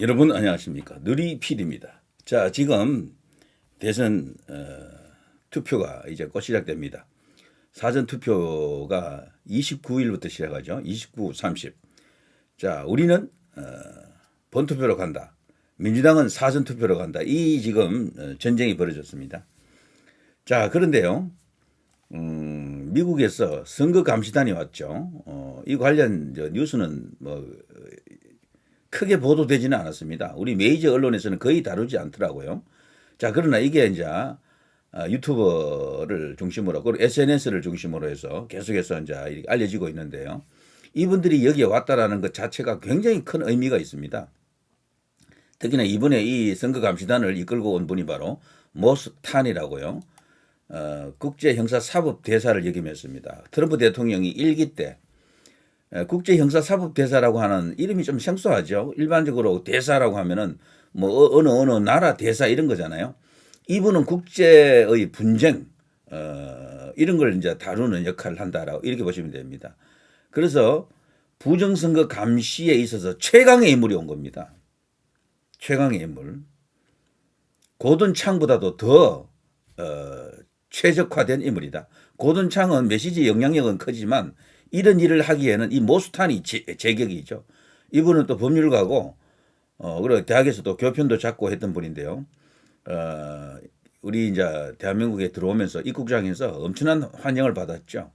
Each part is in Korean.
여러분 안녕하십니까. 누리 PD입니다. 자, 지금 대선 투표가 이제 곧 시작됩니다. 사전 투표가 29일부터 시작하죠. 29, 30. 자, 우리는 본투표로 간다. 민주당은 사전 투표로 간다. 이 지금 전쟁이 벌어졌습니다. 자, 그런데요. 미국에서 선거 감시단이 왔죠. 이 관련 뉴스는 뭐 크게 보도되지는 않았습니다. 우리 메이저 언론에서는 거의 다루지 않더라고요. 자, 그러나 이게 이제 유튜버를 중심으로, 그리고 SNS를 중심으로 해서 계속해서 이제 알려지고 있는데요. 이분들이 여기에 왔다라는 것 자체가 굉장히 큰 의미가 있습니다. 특히나 이번에 이 선거감시단을 이끌고 온 분이 바로 모스탄이라고요. 국제형사사법대사를 역임했습니다. 트럼프 대통령이 1기 때 국제형사사법대사라고 하는 이름이 좀 생소하죠. 일반적으로 대사라고 하면은 뭐 어느 나라 대사 이런 거잖아요. 이분은 국제의 분쟁 이런 걸 이제 다루는 역할을 한다라고 이렇게 보시면 됩니다. 그래서 부정선거 감시에 있어서 최강의 인물이 온 겁니다. 최강의 인물. 고든 창보다도 더 최적화된 인물이다. 고든 창은 메시지 영향력은 크지만 이런 일을 하기에는 이 모스탄이 제격이죠. 이분은 또 법률가고, 그리고 대학에서도 교편도 잡고 했던 분인데요. 우리 이제 대한민국에 들어오면서 입국장에서 엄청난 환영을 받았죠.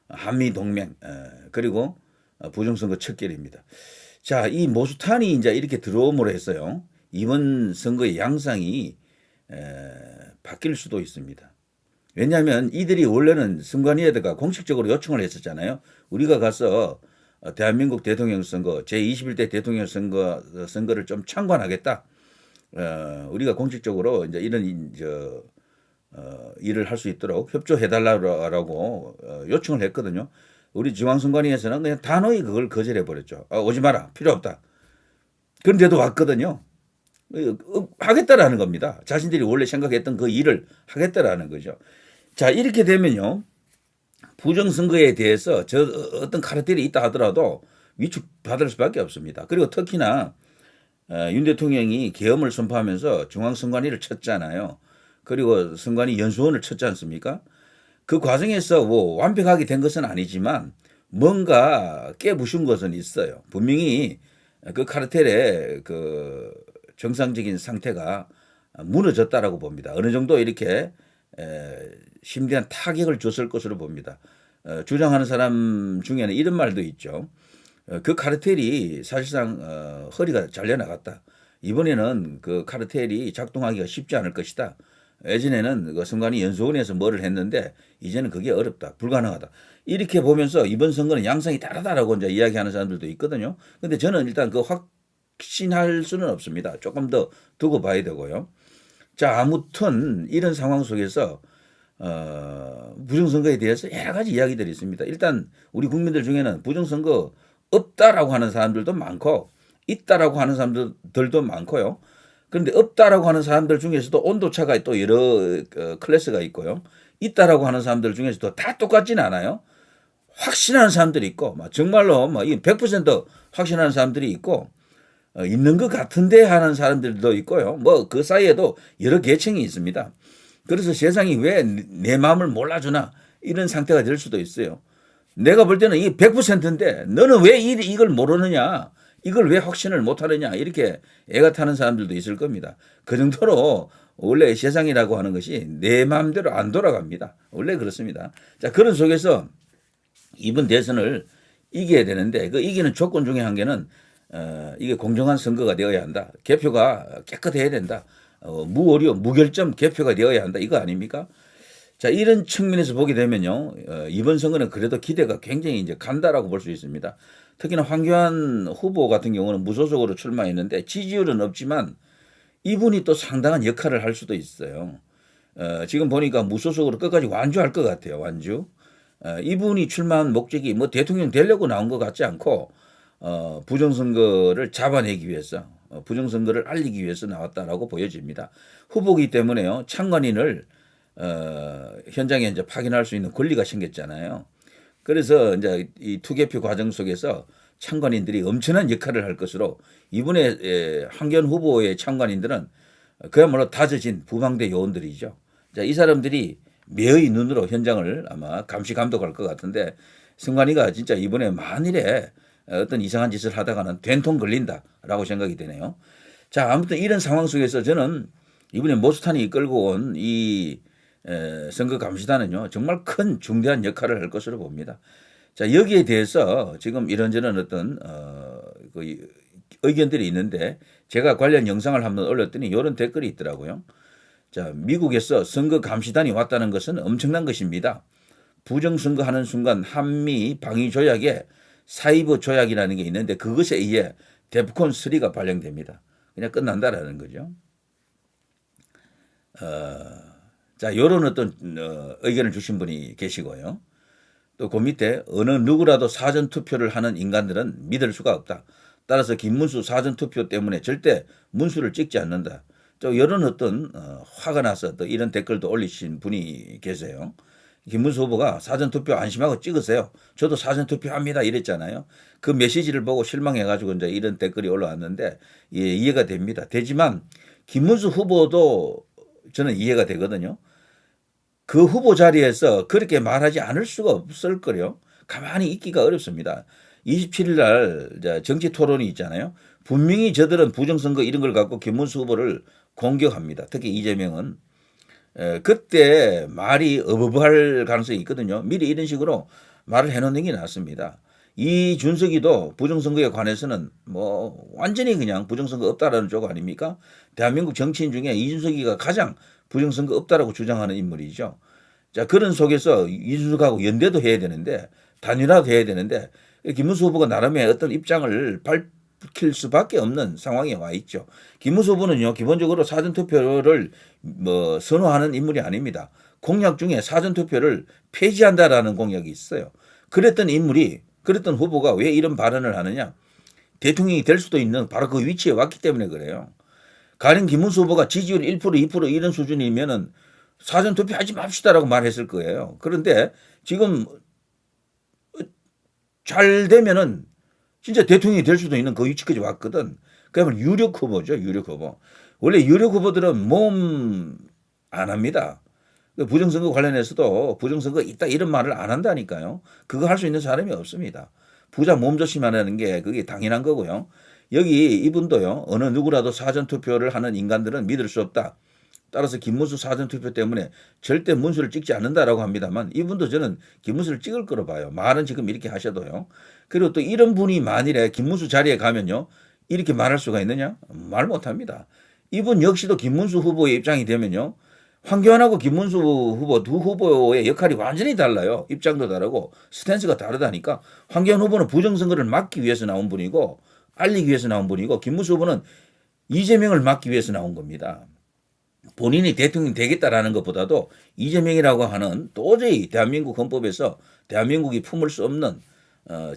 한미 동맹, 그리고 부정선거 척결입니다. 자, 이 모스탄이 이제 이렇게 들어옴으로 했어요. 이번 선거의 양상이 바뀔 수도 있습니다. 왜냐하면 이들이 원래는 선관위에다가 공식적으로 요청을 했었잖아요. 우리가 가서 대한민국 대통령 선거, 제21대 대통령 선거를 좀 참관하겠다. 우리가 공식적으로 이제 이런 일을 할 수 있도록 협조해달라고 요청을 했거든요. 우리 중앙선관위에서는 그냥 단호히 그걸 거절해 버렸죠. 오지 마라, 필요 없다. 그런데도 왔거든요. 하겠다라는 겁니다. 자신들이 원래 생각했던 그 일을 하겠다라는 거죠. 자, 이렇게 되면요. 부정선거에 대해서 어떤 카르텔이 있다 하더라도 위축받을 수밖에 없습니다. 그리고 특히나 윤 대통령이 계엄을 선포하면서 중앙선관위를 쳤잖아요. 그리고 선관위 연수원을 쳤지 않습니까? 그 과정에서 뭐 완벽하게 된 것은 아니지만 뭔가 깨부순 것은 있어요. 분명히 그 카르텔의 그 정상적인 상태가 무너졌다라고 봅니다. 어느 정도 이렇게 심대한 타격을 줬을 것으로 봅니다. 주장하는 사람 중에는 이런 말도 있죠. 그 카르텔이 사실상 허리가 잘려나갔다. 이번에는 그 카르텔이 작동하기가 쉽지 않을 것이다. 예전에는 그 선관위 연수원에서 뭐를 했는데 이제는 그게 어렵다, 불가능하다. 이렇게 보면서 이번 선거는 양상이 다르다라고 이제 이야기하는 사람들도 있거든요. 근데 저는 일단 그 확신할 수는 없습니다. 조금 더 두고 봐야 되고요. 자, 아무튼 이런 상황 속에서 부정선거에 대해서 여러 가지 이야기들이 있습니다. 일단 우리 국민들 중에는 부정선거 없다라고 하는 사람들도 많고 있다라고 하는 사람들도 많고요. 그런데 없다라고 하는 사람들 중에서도 온도차가 또 여러 클래스가 있고요. 있다라고 하는 사람들 중에서도 다 똑같지는 않아요. 확신하는 사람들이 있고 정말로 100% 확신하는 사람들이 있고 있는 것 같은데 하는 사람들도 있고요. 뭐 그 사이에도 여러 계층이 있습니다. 그래서 세상이 왜 내 마음을 몰라주나 이런 상태가 될 수도 있어요. 내가 볼 때는 이 100%인데 너는 왜 이걸 모르느냐, 이걸 왜 확신을 못하느냐 이렇게 애가 타는 사람들도 있을 겁니다. 그 정도로 원래 세상이라고 하는 것이 내 마음대로 안 돌아갑니다. 원래 그렇습니다. 자, 그런 속에서 이번 대선을 이겨야 되는데 그 이기는 조건 중에 한 개는 이게 공정한 선거가 되어야 한다. 개표가 깨끗해야 된다. 무오류, 무결점 개표가 되어야 한다. 이거 아닙니까? 자, 이런 측면에서 보게 되면요. 이번 선거는 그래도 기대가 굉장히 이제 간다라고 볼 수 있습니다. 특히나 황교안 후보 같은 경우는 무소속으로 출마했는데 지지율은 없지만 이분이 또 상당한 역할을 할 수도 있어요. 지금 보니까 무소속으로 끝까지 완주할 것 같아요. 완주. 이분이 출마한 목적이 뭐 대통령 되려고 나온 것 같지 않고 부정선거를 잡아내기 위해서, 부정선거를 알리기 위해서 나왔다라고 보여집니다. 후보기 때문에요. 참관인을 현장에 이제 파견할 수 있는 권리가 생겼잖아요. 그래서 이제 이 투개표 과정 속에서 참관인들이 엄청난 역할을 할 것으로 이번에 황교안 후보의 참관인들은 그야말로 다져진 부방대 요원들이죠. 자, 이 사람들이 매의 눈으로 현장을 아마 감시 감독할 것 같은데 승관이가 진짜 이번에 만일에 어떤 이상한 짓을 하다가는 된통 걸린다라고 생각이 되네요. 자, 아무튼 이런 상황 속에서 저는 이번에 모스탄이 이끌고 온 이 선거 감시단은요 정말 큰 중대한 역할을 할 것으로 봅니다. 자, 여기에 대해서 지금 이런저런 어떤 그 의견들이 있는데 제가 관련 영상을 한번 올렸더니 이런 댓글이 있더라고요. 자, 미국에서 선거 감시단이 왔다는 것은 엄청난 것입니다. 부정선거하는 순간 한미 방위 조약에 사이버 조약이라는 게 있는데 그것에 의해 데프콘 3가 발령됩니다. 그냥 끝난다라는 거죠. 자, 이런 어떤 의견을 주신 분이 계시고요. 또 그 밑에 어느 누구라도 사전투표를 하는 인간들은 믿을 수가 없다. 따라서 김문수 사전투표 때문에 절대 문수를 찍지 않는다. 또 이런 어떤 화가 나서 또 이런 댓글도 올리신 분이 계세요. 김문수 후보가 사전투표 안심하고 찍으세요. 저도 사전투표합니다 이랬잖아요. 그 메시지를 보고 실망해가지고 이제 이런 댓글이 올라왔는데 예, 이해가 됩니다. 되지만 김문수 후보도 저는 이해가 되거든요. 그 후보 자리에서 그렇게 말하지 않을 수가 없을 거요. 가만히 있기가 어렵습니다. 27일 날 정치 토론이 있잖아요. 분명히 저들은 부정선거 이런 걸 갖고 김문수 후보를 공격합니다. 특히 이재명은. 그때 말이 어버버할 가능성이 있거든요. 미리 이런 식으로 말을 해놓는 게 낫습니다. 이준석이도 부정선거에 관해서는 뭐 완전히 그냥 부정선거 없다라는 쪽 아닙니까? 대한민국 정치인 중에 이준석이가 가장 부정선거 없다라고 주장하는 인물이죠. 자, 그런 속에서 이준석하고 연대도 해야 되는데 단일화도 해야 되는데 김문수 후보가 나름의 어떤 입장을 밝힐 수밖에 없는 상황에 와 있죠. 김문수 후보는요 기본적으로 사전투표를 뭐 선호하는 인물이 아닙니다. 공약 중에 사전투표를 폐지한다라는 공약이 있어요. 그랬던 인물이 그랬던 후보가 왜 이런 발언을 하느냐? 대통령이 될 수도 있는 바로 그 위치에 왔기 때문에 그래요. 가령 김문수 후보가 지지율 1% 2% 이런 수준이면은 사전투표 하지 맙시다라고 말했을 거예요. 그런데 지금 잘 되면은 진짜 대통령이 될 수도 있는 그 위치까지 왔거든. 그야말로 유력 후보죠, 유력 후보. 원래 유력 후보들은 몸 안 합니다. 부정선거 관련해서도 부정선거 있다 이런 말을 안 한다니까요. 그거 할 수 있는 사람이 없습니다. 부자 몸조심하는 게 그게 당연한 거고요. 여기 이분도요. 어느 누구라도 사전투표를 하는 인간들은 믿을 수 없다. 따라서 김문수 사전투표 때문에 절대 문수를 찍지 않는다라고 합니다만 이분도 저는 김문수를 찍을 거로 봐요. 말은 지금 이렇게 하셔도요. 그리고 또 이런 분이 만일에 김문수 자리에 가면요. 이렇게 말할 수가 있느냐? 말 못합니다. 이분 역시도 김문수 후보의 입장이 되면요. 황교안하고 김문수 후보 두 후보의 역할이 완전히 달라요. 입장도 다르고 스탠스가 다르다니까. 황교안 후보는 부정선거를 막기 위해서 나온 분이고 알리기 위해서 나온 분이고 김문수 후보는 이재명을 막기 위해서 나온 겁니다. 본인이 대통령 되겠다라는 것보다도 이재명이라고 하는 도저히 대한민국 헌법에서 대한민국이 품을 수 없는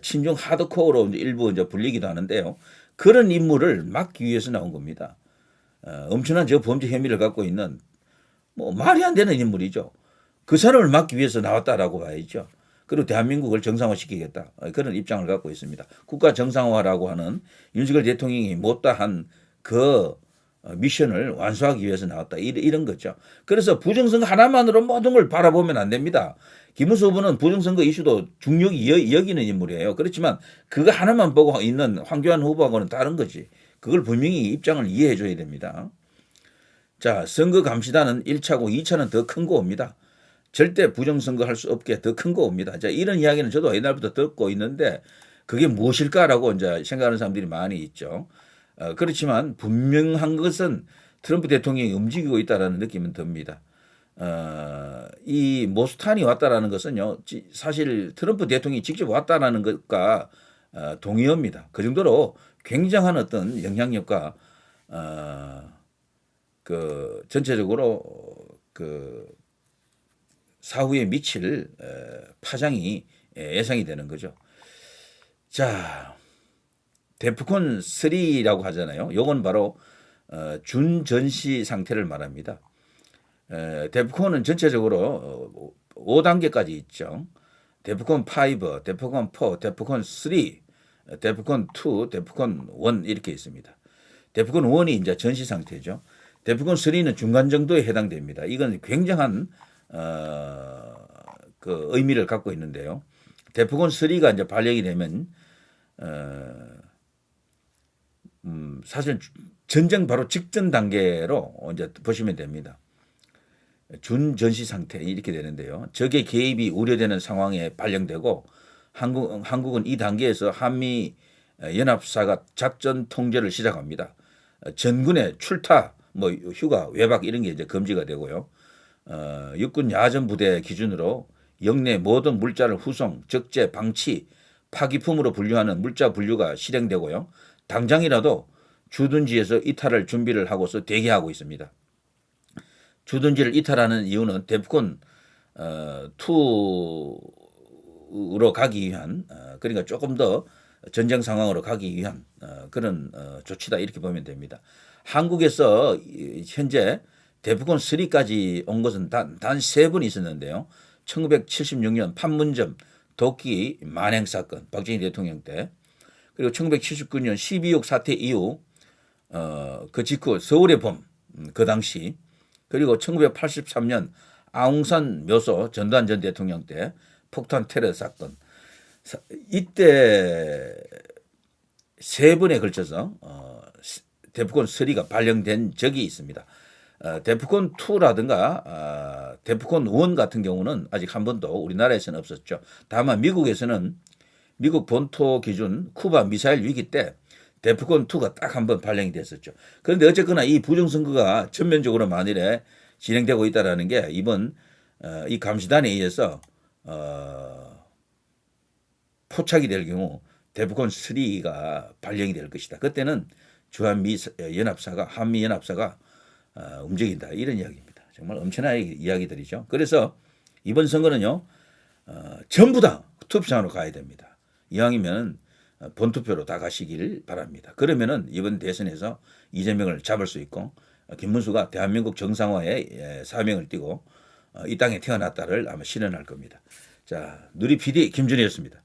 친중 하드코어로 일부 이제 불리기도 하는데요. 그런 인물을 막기 위해서 나온 겁니다. 엄청난 저 범죄 혐의를 갖고 있는 뭐 말이 안 되는 인물이죠. 그 사람을 막기 위해서 나왔다라고 봐야죠. 그리고 대한민국을 정상화시키겠다. 그런 입장을 갖고 있습니다. 국가 정상화라고 하는 윤석열 대통령이 못다한 그 미션을 완수하기 위해서 나왔다. 이런 거죠. 그래서 부정선거 하나만으로 모든 걸 바라보면 안 됩니다. 김문수 후보는 부정선거 이슈도 중요히 여기는 인물이에요. 그렇지만 그거 하나만 보고 있는 황교안 후보하고는 다른 거지. 그걸 분명히 입장을 이해해 줘야 됩니다. 자, 선거감시단은 1차고 2차는 더 큰 거옵니다. 절대 부정선거 할 수 없게 더 큰 거옵니다. 자, 이런 이야기는 저도 옛날부터 듣고 있는데 그게 무엇일까라고 이제 생각하는 사람들이 많이 있죠. 그렇지만 분명한 것은 트럼프 대통령이 움직이고 있다는 느낌은 듭니다. 이 모스탄이 왔다라는 것은요, 사실 트럼프 대통령이 직접 왔다라는 것과 동의어입니다. 그 정도로 굉장한 어떤 영향력과 그 전체적으로 그 사후에 미칠 파장이 예상이 되는 거죠. 자, 데프콘 3라고 하잖아요. 요건 바로 준전시 상태를 말합니다. 데프콘은 전체적으로 5단계까지 있죠. 데프콘 5, 데프콘 4, 데프콘 3, 데프콘 2, 데프콘 1 이렇게 있습니다. 데프콘 1이 이제 전시 상태죠. 데프콘 3는 중간 정도에 해당됩니다. 이건 굉장한 그 의미를 갖고 있는데요. 데프콘 3가 이제 발령이 되면 사실 전쟁 바로 직전 단계로 이제 보시면 됩니다. 준전시 상태 이렇게 되는데요. 적의 개입이 우려되는 상황에 발령되고 한국은 이 단계에서 한미 연합사가 작전 통제를 시작합니다. 전군의 출타, 뭐 휴가, 외박 이런 게 이제 금지가 되고요. 육군 야전 부대 기준으로 영내 모든 물자를 후송, 적재, 방치, 파기품으로 분류하는 물자 분류가 실행되고요. 당장이라도 주둔지에서 이탈을 준비를 하고서 대기하고 있습니다. 주둔지를 이탈하는 이유는 데프콘 2로 가기 위한 그러니까 조금 더 전쟁 상황으로 가기 위한 그런 조치다 이렇게 보면 됩니다. 한국에서 현재 데프콘 3까지 온 것은 단 3번 있었는데요. 1976년 판문점 도끼 만행 사건 박정희 대통령 때, 그리고 1979년 12.6 사태 이후 그 직후 서울의 봄 그 당시, 그리고 1983년 아웅산 묘소 전두환 전 대통령 때 폭탄 테러 사건, 이때 3번에 걸쳐서 데프콘 3가 발령된 적이 있습니다. 데프콘 2라든가 데프콘 1 같은 경우는 아직 한 번도 우리나라에서는 없었죠. 다만 미국에서는 미국 본토 기준 쿠바 미사일 위기 때 데프콘 2가 딱 한 번 발령이 됐었죠. 그런데 어쨌거나 이 부정선거가 전면적으로 만일에 진행되고 있다는 게 이번 이 감시단에 의해서 포착이 될 경우 데프콘 3가 발령이 될 것이다. 그때는 주한미 연합사가 한미 연합사가 움직인다 이런 이야기입니다. 정말 엄청난 이야기들이죠. 그래서 이번 선거는요 전부 다 투표장으로 가야 됩니다. 이왕이면 본투표로 다 가시길 바랍니다. 그러면은 이번 대선에서 이재명을 잡을 수 있고 김문수가 대한민국 정상화의 사명을 띠고 이 땅에 태어났다를 아마 실현할 겁니다. 자, 누리 PD 김준희였습니다.